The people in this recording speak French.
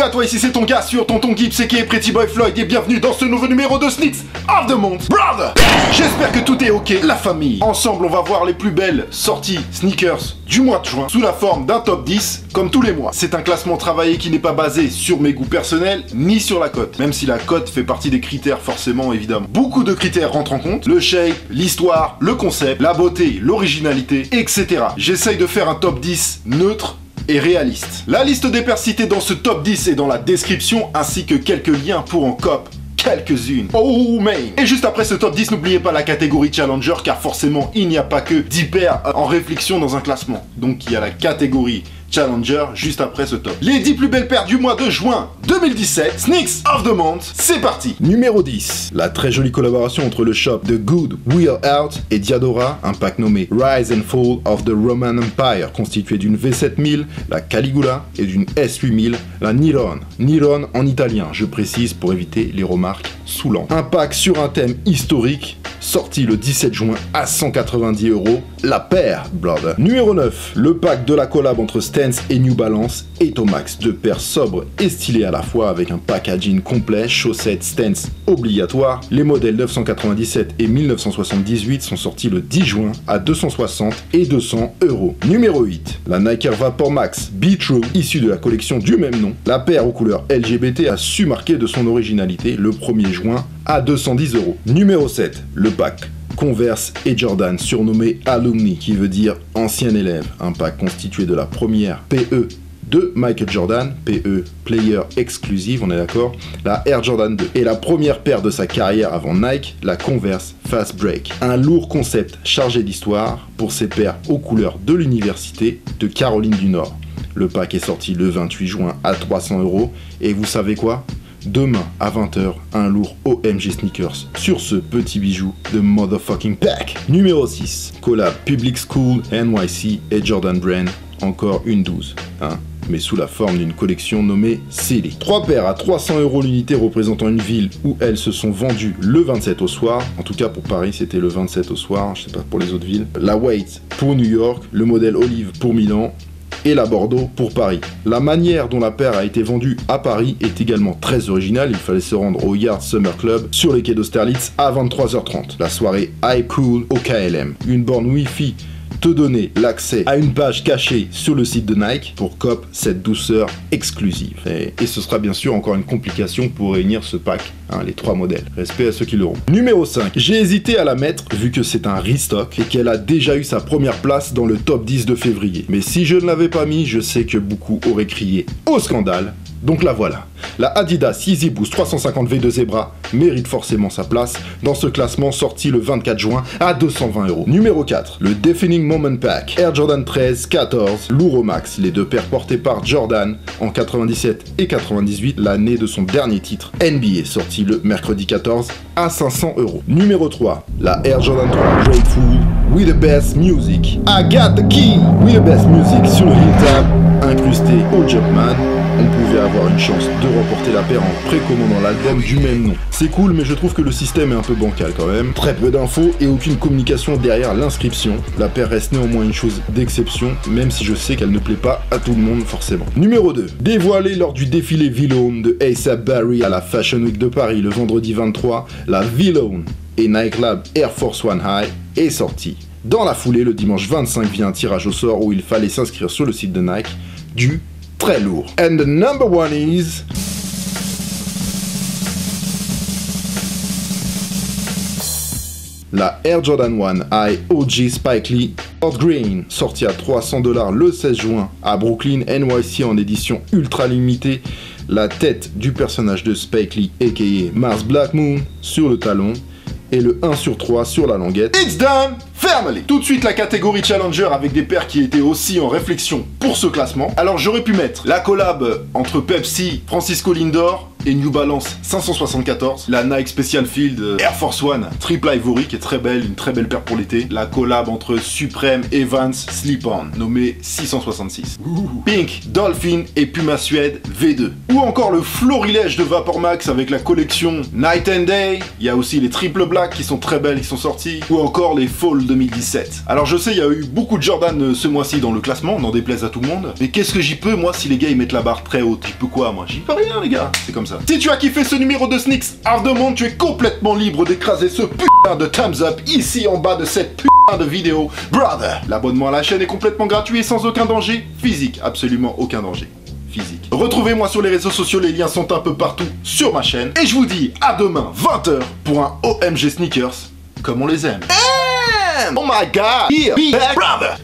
à toi, ici c'est ton gars sur Tonton Gibbs et Pretty Boy Floyd et bienvenue dans ce nouveau numéro de Sneaks of the Month, brother. J'espère que tout est ok, la famille. Ensemble, on va voir les plus belles sorties sneakers du mois de juin sous la forme d'un top 10 comme tous les mois. C'est un classement travaillé qui n'est pas basé sur mes goûts personnels ni sur la cote, même si la cote fait partie des critères forcément évidemment. Beaucoup de critères rentrent en compte, le shape, l'histoire, le concept, la beauté, l'originalité, etc. J'essaye de faire un top 10 neutre et réaliste. La liste des paires citées dans ce top 10 est dans la description ainsi que quelques liens pour en cop quelques-unes. Oh man! Et juste après ce top 10, n'oubliez pas la catégorie Challenger car forcément il n'y a pas que 10 paires en réflexion dans un classement. Donc il y a la catégorie Challenger juste après ce top. Les 10 plus belles paires du mois de juin 2017, Sneaks of the Month, c'est parti. Numéro 10, la très jolie collaboration entre le shop The Good Will Out et Diadora, un pack nommé Rise and Fall of the Roman Empire, constitué d'une V7000, la Caligula, et d'une S8000, la Niron. Niron en italien, je précise pour éviter les remarques saoulantes. Un pack sur un thème historique, sorti le 17 juin à 190 €, la paire, brother. Numéro 9, le pack de la collab entre Stance et New Balance est au max. Deux paires sobres et stylées à la fois avec un packaging complet, chaussettes Stance obligatoires. Les modèles 997 et 1978 sont sortis le 10 juin à 260 et 200 €. Numéro 8, la Nike Air Vapor Max Be True, issue de la collection du même nom. La paire aux couleurs LGBT a su marquer de son originalité le 1er juin à 210 €. Numéro 7, le pack Converse et Jordan, surnommé Alumni, qui veut dire ancien élève. Un pack constitué de la première PE de Michael Jordan, PE Player Exclusive, on est d'accord, la Air Jordan 2, et la première paire de sa carrière avant Nike, la Converse Fast Break. Un lourd concept chargé d'histoire pour ces paires aux couleurs de l'université de Caroline du Nord. Le pack est sorti le 28 juin à 300 €, et vous savez quoi ? Demain à 20h, un lourd OMG Sneakers sur ce petit bijou de motherfucking pack. Numéro 6, collab Public School, NYC et Jordan Brand, encore une 12, hein, mais sous la forme d'une collection nommée City. 3 paires à 300 € l'unité représentant une ville où elles se sont vendues le 27 au soir. En tout cas pour Paris c'était le 27 au soir, je sais pas pour les autres villes. La White pour New York, le modèle Olive pour Milan et la Bordeaux pour Paris. La manière dont la paire a été vendue à Paris est également très originale. Il fallait se rendre au Yard Summer Club sur les quais d'Austerlitz à 23h30. La soirée High Cool au KLM. Une borne Wi-Fi te donner l'accès à une page cachée sur le site de Nike pour cop cette douceur exclusive. Et ce sera bien sûr encore une complication pour réunir ce pack, hein, les 3 modèles. Respect à ceux qui l'auront. Numéro 5. J'ai hésité à la mettre vu que c'est un restock et qu'elle a déjà eu sa première place dans le top 10 de février. Mais si je ne l'avais pas mis, je sais que beaucoup auraient crié au scandale. Donc la voilà. La Adidas Yeezy Boost 350 V2 Zebra mérite forcément sa place dans ce classement sorti le 24 juin à 220 €. Numéro 4, le Defining Moment Pack Air Jordan 13, 14, lourd au max. Les deux paires portées par Jordan en 97 et 98, l'année de son dernier titre NBA, sorti le mercredi 14 à 500 €. Numéro 3, la Air Jordan 3 Grateful with the best music. I got the key with the best music sur le heel tab, incrusté au Jumpman. On pouvait avoir une chance de remporter la paire en précommandant l'album du même nom. C'est cool, mais je trouve que le système est un peu bancal quand même. Très peu d'infos et aucune communication derrière l'inscription. La paire reste néanmoins une chose d'exception, même si je sais qu'elle ne plaît pas à tout le monde forcément. Numéro 2. Dévoilée lors du défilé V-Lone de A$AP Barry à la Fashion Week de Paris le vendredi 23, la V-Lone et Nike Lab Air Force One High est sortie. Dans la foulée, le dimanche 25 vient un tirage au sort où il fallait s'inscrire sur le site de Nike, du très lourd. And the number one is... la Air Jordan 1 High OG Spike Lee Fort Green, sortie à 300 $ le 16 juin à Brooklyn, NYC en édition ultra limitée. La tête du personnage de Spike Lee, a.k.a. Mars Black Moon, sur le talon et le 1 sur 3 sur la languette. It's done! Family. Tout de suite la catégorie Challenger avec des paires qui étaient aussi en réflexion pour ce classement. Alors j'aurais pu mettre la collab entre Pepsi, Francisco Lindor et New Balance 574, la Nike Special Field Air Force One Triple Ivory qui est très belle, une très belle paire pour l'été, la collab entre Supreme et Vans Slip-On nommée 666, Pink, Dolphin et Puma Suede V2, ou encore le florilège de Vapor Max avec la collection Night and Day. Il y a aussi les Triple Black qui sont très belles, qui sont sorties, ou encore les Fall 2020 2017. Alors je sais, il y a eu beaucoup de Jordan ce mois-ci dans le classement, n'en déplaise à tout le monde. Mais qu'est-ce que j'y peux, moi, si les gars ils mettent la barre très haute? J'y peux quoi, moi? J'y peux rien, les gars. C'est comme ça. Si tu as kiffé ce numéro de Sneaks Half the Month, tu es complètement libre d'écraser ce putain de thumbs up ici en bas de cette putain de vidéo. Brother! L'abonnement à la chaîne est complètement gratuit et sans aucun danger physique. Absolument aucun danger physique. Retrouvez-moi sur les réseaux sociaux, les liens sont un peu partout sur ma chaîne. Et je vous dis à demain, 20h, pour un OMG Sneakers, comme on les aime. Oh my god! Here, be back, brother!